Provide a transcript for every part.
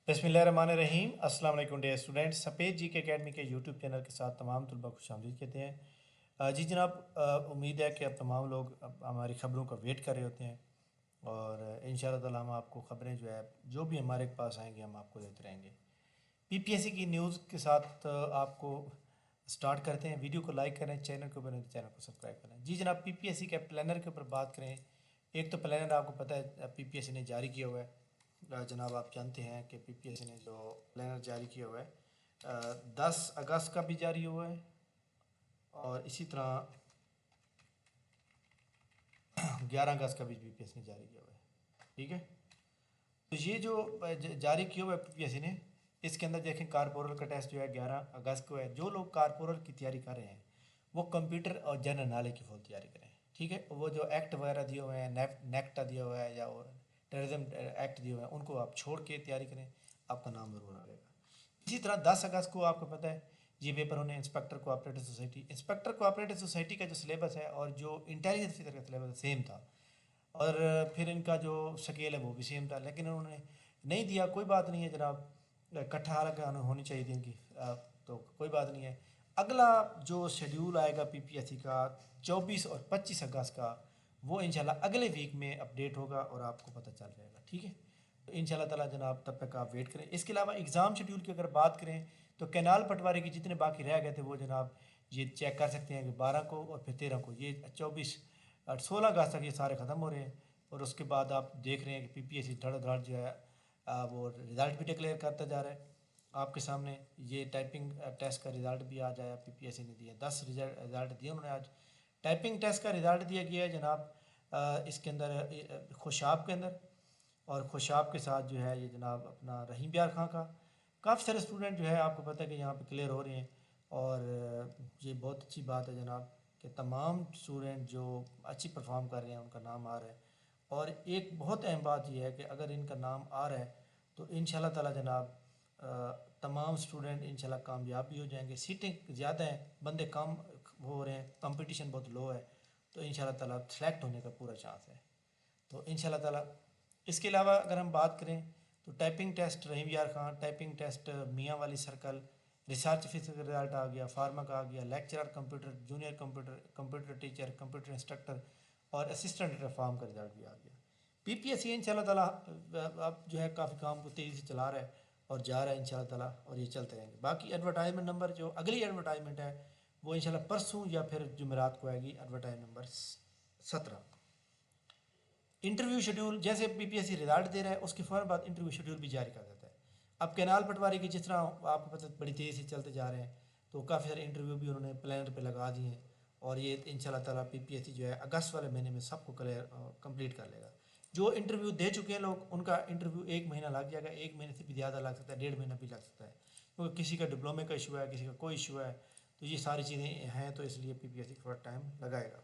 बिस्मिल्लाहिर्रहमानिर्रहीम। अस्सलाम वालेकुम डियर स्टूडेंट्स। सफ़ेद जी के अकेडमी के यूट्यूब चैनल के साथ तमाम तलबा को खुशामदीद कहते हैं। जी जनाब, उम्मीद है कि अब तमाम लोग अब हमारी ख़बरों का वेट कर रहे होते हैं और इंशाअल्लाह ताला हम आपको ख़बरें जो भी हमारे पास आएंगी हम आपको देते रहेंगे। पीपीएससी की न्यूज़ के साथ आपको स्टार्ट करते हैं। वीडियो को लाइक करें, चैनल के ऊपर चैनल को सब्सक्राइब करें। जी जनाब, पीपीएससी के प्लानर के ऊपर बात करें। एक तो प्लानर आपको पता है पीपीएससी ने जारी किया हुआ है। जनाब आप जानते हैं कि पीपीएससी ने जो प्लानर जारी किया हुआ है 10 अगस्त का भी जारी हुआ है और इसी तरह 11 अगस्त का भी पीपीएससी ने जारी किया हुआ है। ठीक है, तो ये जो जारी किया हुआ है पीपीएससी ने, इसके अंदर देखें कारपोरल का टेस्ट जो है 11 अगस्त को है। जो लोग कारपोरल की तैयारी कर रहे हैं वो कंप्यूटर और जनरल नॉलेज की फुल तैयारी करें। ठीक है, वो जो एक्ट वगैरह दिए हुए हैं, नेक्टा दिया हुआ है या टेररिज्म एक्ट दिए हुए हैं, उनको आप छोड़ के तैयारी करें, आपका नाम ज़रूर आएगा। इसी तरह 10 अगस्त को आपको पता है ये पेपर होने इंस्पेक्टर कोऑपरेटिव सोसाइटी का जो सिलेबस है और जो इंटेलिजेंस ऑफिसर का सिलेबस सेम था और फिर इनका जो स्केल है वो भी सेम था, लेकिन उन्होंने नहीं दिया। कोई बात नहीं है जनाब, इकट्ठा हालांकि होनी चाहिए थी इनकी, तो कोई बात नहीं है। अगला जो शेड्यूल आएगा पीपीएससी का 24 और 25 अगस्त का, वो इंशाल्लाह अगले वीक में अपडेट होगा और आपको पता चल जाएगा। ठीक है, तो इंशाल्लाह ताला जनाब तब तक आप वेट करें। इसके अलावा एग्ज़ाम शेड्यूल की अगर बात करें तो कैनाल पटवारी के जितने बाकी रह गए थे वो जनाब ये चेक कर सकते हैं कि 12 को और फिर 13 को, ये 16 अगस्त तक ये सारे ख़त्म हो रहे हैं। और उसके बाद आप देख रहे हैं कि पीपीएससी धड़ धड़ जो है वो रिज़ल्ट भी डिक्लेयर करता जा रहा है आपके सामने। ये टाइपिंग टेस्ट का रिज़ल्ट भी आज आया, पीपीएससी ने दिया 10 रिज़ल्ट दिए उन्होंने आज। टाइपिंग टेस्ट का रिज़ल्ट दिया गया है जनाब इसके अंदर खुशाब के अंदर, और खुशाब के साथ जो है ये जनाब अपना रहीम प्यार खां का। काफ़ी सारे स्टूडेंट जो है आपको पता है कि यहाँ पे क्लियर हो रहे हैं और ये बहुत अच्छी बात है जनाब कि तमाम स्टूडेंट जो अच्छी परफॉर्म कर रहे हैं उनका नाम आ रहा है। और एक बहुत अहम बात यह है कि अगर इनका नाम आ रहा है तो इंशाल्लाह ताला जनाब तमाम स्टूडेंट इंशाल्लाह कामयाब भी हो जाएंगे। सीटें ज़्यादा हैं, बंदे कम हो रहे हैं, कंपटीशन बहुत लो है, तो इंशाल्लाह ताला सेलेक्ट होने का पूरा चांस है। तो इंशाल्लाह ताला इसके अलावा अगर हम बात करें तो टाइपिंग टेस्ट रहीम यार खां, टाइपिंग टेस्ट मियाँ वाली सर्कल, रिसर्च ऑफिसर का रिजल्ट आ गया, फार्मा का आ गया, lecturer computer, junior computer, computer teacher, computer instructor और असिस्टेंट फार्म का रिजल्ट भी आ गया। पीपीएससी इंशाल्लाह ताला अब जो है काफ़ी काम को तेज़ी से चला रहा है और जा रहा है इंशाल्लाह ताला, और ये चलते रहेंगे। बाकी एडवर्टाइजमेंट नंबर जो अगली एडवर्टाइजमेंट है वो इंशाल्लाह परसों या फिर जुमेरात को आएगी, एडवर्टाइजमेंट नंबर 17। इंटरव्यू शेड्यूल जैसे पीपीएससी रिजल्ट दे रहा है उसके फ़ौरन बाद इंटरव्यू शेड्यूल भी जारी कर देता है। अब कैनाल पटवारी की जिस तरह आपको पता बड़ी तेज़ी से चलते जा रहे हैं, तो काफ़ी सारे इंटरव्यू भी उन्होंने प्लानर पे लगा दिए हैं और ये इंशाल्लाह ताला पीपीएससी जो है अगस्त वाले महीने में सबको क्लियर कंप्लीट कर लेगा। जो इंटरव्यू दे चुके हैं लोग उनका इंटरव्यू 1 महीना लग जाएगा, 1 महीने से भी ज़्यादा लग सकता है, 1.5 महीना भी लग सकता है, क्योंकि किसी का डिप्लोमे का इशू है, किसी का कोई इशू है, तो ये सारी चीज़ें हैं, तो इसलिए पीपीएससी थोड़ा टाइम लगाएगा।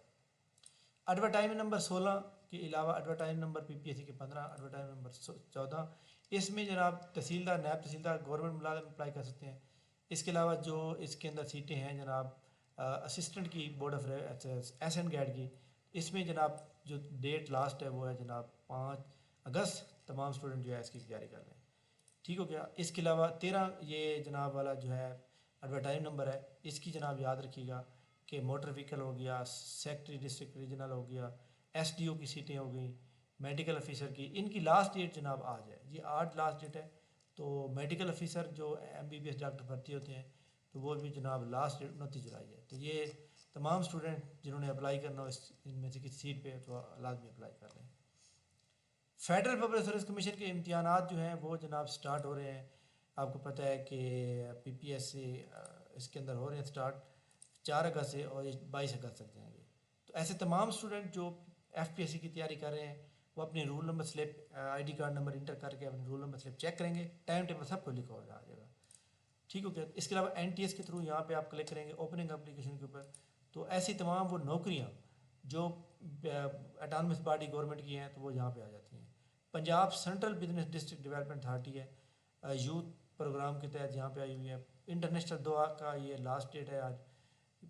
एडवर्टाइजमेंट नंबर 16 के अलावा एडवर्टाइजमेंट नंबर पीपीएससी के 15, एडवर्टाइजमेंट नंबर 14, इसमें जनाब तहसीलदार, नायब तहसीलदार, गवर्नमेंट मुलाजिम अप्लाई कर सकते हैं। इसके अलावा जो इसके अंदर सीटें हैं जनाब असिस्टेंट की, बोर्ड ऑफ एस एंड गैड की, इसमें जनाब जो डेट लास्ट है वो है जनाब 5 अगस्त। तमाम स्टूडेंट जो है इसकी तैयारी कर लें। ठीक हो गया। इसके अलावा 13 ये जनाब वाला जो है एडवर्टाइज नंबर है, इसकी जनाब याद रखिएगा कि मोटर व्हीकल हो गया, सेक्रेटरी डिस्ट्रिक्ट रीजनल हो गया, एसडीओ की सीटें हो गई, मेडिकल ऑफिसर की, इनकी लास्ट डेट जनाब आज है, ये 8 लास्ट डेट है। तो मेडिकल ऑफिसर जो एमबीबीएस डॉक्टर भर्ती होते हैं तो वो भी जनाब लास्ट डेट 29 जुलाई है। तो ये तमाम स्टूडेंट जिन्होंने अप्लाई करना हो इनमें से किसी सीट पे तो लाजमी अप्लाई कर लें। फेडरल पब्लिक सर्विस कमीशन के इम्तिहानात जो हैं वो जनाब स्टार्ट हो रहे हैं। आपको पता है कि पीपीएससी इसके अंदर हो रहे हैं स्टार्ट 4 अगस्त से और ये 22 अगस्त तक जाएंगे। तो ऐसे तमाम स्टूडेंट जो एफपीएससी की तैयारी कर रहे हैं वो अपने roll number slip, ID card number inter करके अपने रोल नंबर स्लिप चेक करेंगे, टाइम टेबल सबको लिखा हो जाएगा। ठीक हो गया। इसके अलावा एनटीएस के थ्रू यहाँ पे आप क्लिक करेंगे ओपनिंग एप्लीकेशन के ऊपर, तो ऐसी तमाम वो नौकरियाँ जो अटानमस बॉडी गवर्नमेंट की हैं तो वो यहाँ पे आ जाती हैं। Punjab central business district development authority है, यूथ प्रोग्राम के तहत यहाँ पे आई हुई है। इंटरनेशनल दुआ का ये लास्ट डेट है आज,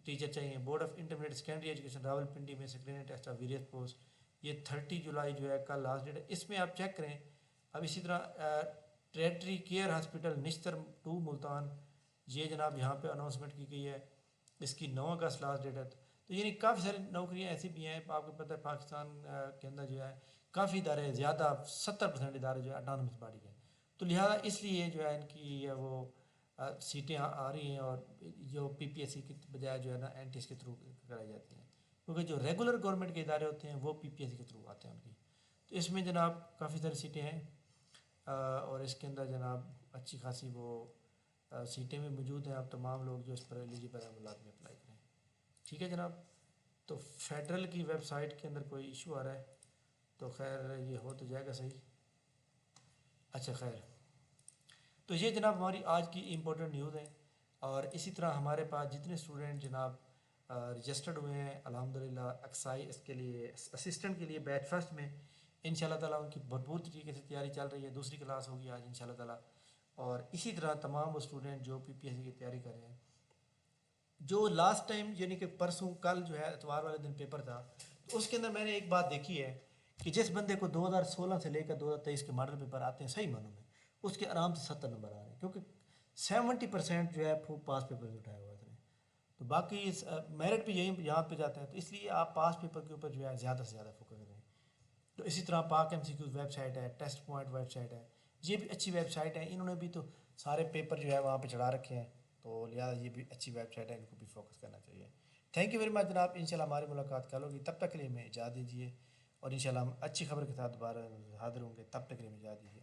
टीचर चाहिए। Board of intermediate secondary education Rawalpindi में screening test of various post, ये 30 जुलाई जो है कल लास्ट डेट है, इसमें आप चेक करें। अब इसी तरह territory care hospital Nishtar 2 Multan, ये जनाब यहाँ पे अनाउंसमेंट की गई है। इसकी 9 अगस्त लास्ट डेट है। तो यानी काफ़ी सारी नौकरियाँ ऐसी भी हैं, आपको पता है पाकिस्तान के अंदर जो है काफ़ी इदारे ज़्यादा 70% इदारे जो है अटानमस बॉडी है। तो लिहाजा इसलिए जो है इनकी वो सीटें आ रही हैं, और जो PPSC की बजाय जो है ना NTS के थ्रू कराई जाती हैं, क्योंकि जो रेगुलर गवर्नमेंट के इदारे होते हैं वो PPSC के थ्रू आते हैं उनकी। तो इसमें जनाब काफ़ी सारी सीटें हैं, और इसके अंदर जनाब अच्छी खासी वो सीटें भी मौजूद हैं। अब तमाम लोग जो इस पर एलिजिबल हैं वो लाजमी अप्लाई करें। ठीक है जनाब। तो फेडरल की वेबसाइट के अंदर कोई इशू आ रहा है, तो खैर ये हो तो जाएगा सही। अच्छा खैर, तो ये जनाब हमारी आज की इम्पोर्टेंट न्यूज़ है। और इसी तरह हमारे पास जितने स्टूडेंट जनाब रजिस्टर्ड हुए हैं अल्हम्दुलिल्लाह एक्साई इसके लिए असिस्टेंट के लिए बैच फर्स्ट में, इंशाल्लाह ताला उनकी भरपूर तरीके से तैयारी चल रही है। दूसरी क्लास होगी आज इंशाल्लाह ताला। और इसी तरह तमाम वो स्टूडेंट जो PPSC की तैयारी कर रहे हैं, जो लास्ट टाइम यानी कि परसों कल जो है इतवार वाले दिन पेपर था, तो उसके अंदर मैंने एक बात देखी है कि जिस बंदे को 2016 से लेकर 2023 के मॉडल पेपर आते हैं सही मानों में, उसके आराम से 70 नंबर आ रहे हैं, क्योंकि 70% जो है वो पास पेपर से उठाया हुआ था। तो बाकी मेरिट भी यहीं यहाँ पे जाता है, तो इसलिए आप पास पेपर के ऊपर जो है ज़्यादा से ज़्यादा फोकस करें। तो इसी तरह पाक MCQ वेबसाइट है, टेस्ट पॉइंट वेबसाइट है, ये भी अच्छी वेबसाइट है। इन्होंने भी तो सारे पेपर जो है वहाँ पे चढ़ा रखे हैं, तो लिहाजा ये भी अच्छी वेबसाइट है, इनको भी फोकस करना चाहिए। थैंक यू वेरी मच जनाब। इंशाल्लाह हमारी मुलाकात कल होगी, तब तक के लिए हमें इजाज़त दीजिए, और इंशाल्लाह हम अच्छी खबर के साथ दोबारा हाजिर होंगे। तब तक के लिए हमें इजाज़त दीजिए।